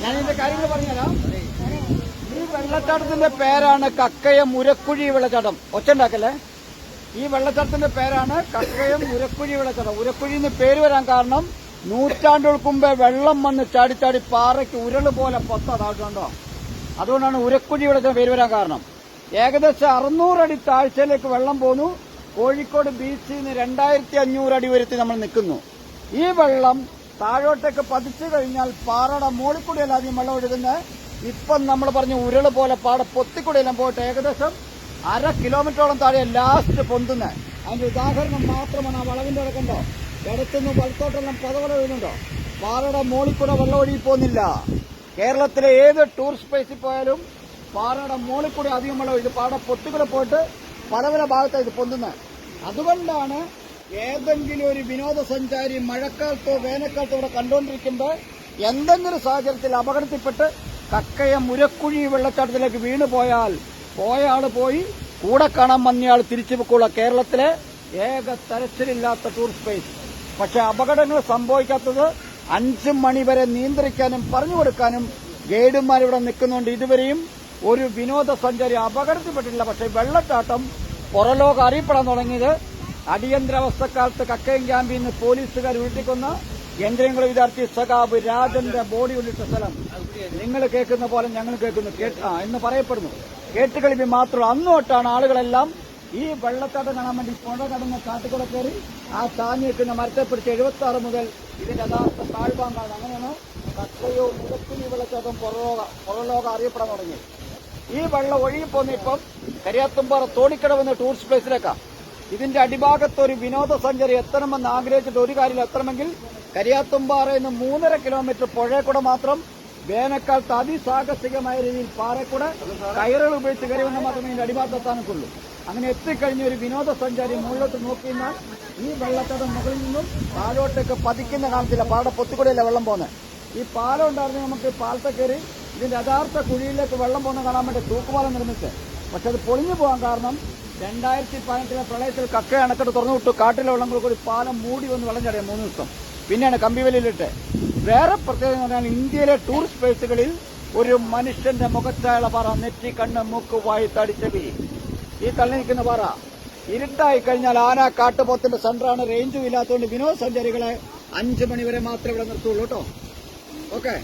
ഞാനിതിന്റെ കാര്യങ്ങൾ പറഞ്ഞുതരാം. ഈ വെള്ളച്ചാട്ടത്തിന്റെ പേരാണ് കക്കയം ഉരക്കുഴി വെള്ളച്ചാട്ടം. ഒച്ചുണ്ടാക്കല്ലേ. ഈ വെള്ളച്ചാട്ടത്തിന്റെ പേരാണ് കക്കയം ഉരക്കുഴി വെള്ളച്ചാട്ടം. ഉരക്കുഴി എന്ന് പേര് വരാൻ കാരണം നൂറ്റാണ്ടുകൾക്ക് മുമ്പേ വെള്ളം വന്ന് ചാടിച്ചാടി പാറയ്ക്ക് ഉരുള് പോലെ പൊത്തതായിട്ടുണ്ടോ. അതുകൊണ്ടാണ് ഉരക്കുഴി വെള്ളച്ചാട്ടം പേര് വരാൻ കാരണം. ഏകദേശം 600 അടി താഴ്ചയിലേക്ക് വെള്ളം പോന്നു. കോഴിക്കോട് ബീച്ചിൽ നിന്ന് 2500 അടി ഉയരത്തിൽ നമ്മൾ നിൽക്കുന്നു. ഈ വെള്ളം താഴോട്ടേക്ക് പതിച്ചു കഴിഞ്ഞാൽ പാറയുടെ മുകളിൽ കൂടിയല്ല ആദ്യം വെള്ളം ഒഴുകുന്നത്. ഇപ്പം നമ്മൾ പറഞ്ഞ ഉരുള് പോലെ പാട പൊത്തിക്കൂടിയെല്ലാം പോയിട്ട് ഏകദേശം 1/2 കിലോമീറ്ററോളം താഴെ ലാസ്റ്റ് പൊന്തുന്നത്. അതിന്റെ ഉദാഹരണം മാത്രമാണ് ആ വളവിന്റെ ഇടക്കുണ്ടോ. ഇടത്തുനിന്ന് വലത്തോട്ടെല്ലാം പതവള വീഴുന്നുണ്ടോ. പാറയുടെ മുകളിൽ കൂടെ വെള്ളം ഒഴുകി പോകുന്നില്ല. കേരളത്തിലെ ഏത് ടൂറിസ്റ്റ് പ്ലേസിൽ പോയാലും പാറയുടെ മുകളിൽ കൂടി അധികം വെള്ളം ഇത് പാട പൊത്തിക്കൂടെ പോയിട്ട് പല പല ഭാഗത്താണ് ഇത് പൊന്തുന്നത്. അതുകൊണ്ടാണ് ഏതെങ്കിലും ഒരു വിനോദസഞ്ചാരി മഴക്കാലത്തോ വേനൽക്കാലത്തോ ഇവിടെ കണ്ടുകൊണ്ടിരിക്കുമ്പോൾ എന്തെങ്കിലും സാഹചര്യത്തിൽ അപകടത്തിൽപ്പെട്ട് കക്കയം ഉരക്കുഴി വെള്ളച്ചാട്ടത്തിലേക്ക് വീണു പോയാൾ പോയി കൂടെ കാണാൻ വന്നയാൾ തിരിച്ചു പൊക്കോളൂ. കേരളത്തിലെ ഏക തെരച്ചിലില്ലാത്ത ടൂറിസ്റ്റ് പ്ലേസ്. പക്ഷെ അപകടങ്ങൾ സംഭവിക്കാത്തത് 5 മണി വരെ നിയന്ത്രിക്കാനും പറഞ്ഞു കൊടുക്കാനും ഗൈഡുമാരിവിടെ നിൽക്കുന്നുണ്ട്. ഇതുവരെയും ഒരു വിനോദസഞ്ചാരി അപകടത്തിൽപ്പെട്ടിട്ടില്ല. പക്ഷെ വെള്ളച്ചാട്ടം പുറലോകം അറിയപ്പെടാൻ തുടങ്ങിയത് അടിയന്തരാവസ്ഥക്കാലത്ത് കക്കയം ക്യാമ്പിൽ നിന്ന് പോലീസുകാർ ഉരുട്ടിക്കൊന്ന എഞ്ചിനീയറിംഗ് വിദ്യാർത്ഥി സഖാബ് രാജന്റെ ബോഡി ഉള്ളിട്ട സ്ഥലം നിങ്ങൾ കേൾക്കുന്ന പോലെ ഞങ്ങൾ കേൾക്കുന്നു എന്ന് പറയപ്പെടുന്നു. കേട്ടുകളിപ്പി മാത്രം. അന്ന് തൊട്ടാണ് ആളുകളെല്ലാം ഈ വെള്ളച്ചാട്ടം കാണാൻ വേണ്ടി പുഴ കടന്ന് കാട്ടിക്കൂടെ കയറി ആ താങ്ങി വെക്കുന്ന മരത്തെ പിടിച്ച് 76 മുതൽ ഇതിന്റെ യഥാർത്ഥ താഴ്ഭാഗമാണ്. അങ്ങനെയാണ് കക്കയോ മുരക്കുഴി വെള്ളച്ചാട്ടം പുറലോകം അറിയപ്പെടാൻ തുടങ്ങി. ഈ വെള്ളം ഒഴുകിപ്പോന്ന ഇപ്പം കരിയാത്തുംപാറ തോണിക്കടവെന്ന ടൂറിസ്റ്റ് പ്ലേസിലേക്കാണ്. ഇതിന്റെ അടിഭാഗത്ത് ഒരു വിനോദസഞ്ചാരി എത്തണമെന്ന് ആഗ്രഹിച്ചിട്ട് ഒരു കാര്യം എത്തണമെങ്കിൽ കരിയാത്തുംപാറയിൽ നിന്ന് 3.5 കിലോമീറ്റർ പുഴയെക്കൂടെ മാത്രം വേനൽക്കാലത്ത് അതിസാഹസികമായ രീതിയിൽ പാറക്കൂടെ കയറുകൾ ഉപയോഗിച്ച് കയറി വന്നാൽ മാത്രമേ ഇതിന്റെ അടിഭാഗത്ത് എത്താനൊക്കുള്ളൂ. അങ്ങനെ എത്തിക്കഴിഞ്ഞ ഒരു വിനോദസഞ്ചാരി മുകളിലോട്ട് നോക്കിയാൽ ഈ വെള്ളച്ചാട്ടം മുകളിൽ നിന്നും താഴോട്ടേക്ക് പതിക്കുന്ന കാണത്തില്ല. പാട പൊത്തിക്കൂടെയല്ല വെള്ളം പോകുന്നത്. ഈ പാലം ഉണ്ടായിരുന്നെങ്കിൽ നമുക്ക് പാലത്തെ കയറി ഇതിന്റെ യഥാർത്ഥ കുഴിയിലേക്ക് വെള്ളം പോകുന്ന കാണാൻ വേണ്ടി തൂക്കുപാലം നിർമ്മിച്ച്. പക്ഷെ അത് പൊളിഞ്ഞു പോകാൻ കാരണം 2018 പ്രളയത്തിൽ കക്ക അണക്കെട്ട് തുറന്നു വിട്ടു. കാട്ടിലെ വെള്ളം കൂടി പാലം മൂടി വന്ന് വെള്ളം ചാടിയ 3 ദിവസം. പിന്നെയാണ് കമ്പിവലിയിലിട്ട്. വേറെ പ്രത്യേകത എന്ന് പറഞ്ഞാൽ ഇന്ത്യയിലെ ടൂറിസ്റ്റ് പ്ലേസുകളിൽ ഒരു മനുഷ്യന്റെ മുഖച്ചായുള്ള പാറ, നെറ്റി, കണ്ണ്, മൂക്ക്, വായി, തടിച്ചെവി, ഈ തള്ളി നിൽക്കുന്ന പാറ. ഇരുട്ടായി കഴിഞ്ഞാൽ ആന കാട്ടുപോത്തിന്റെ സെന്ററാണ്. റേഞ്ചും ഇല്ലാത്തതുകൊണ്ട് വിനോദസഞ്ചാരികളെ 5 മണി വരെ മാത്രമേ ഇവിടെ നിർത്തുള്ളൂ കേട്ടോ. ഓക്കെ.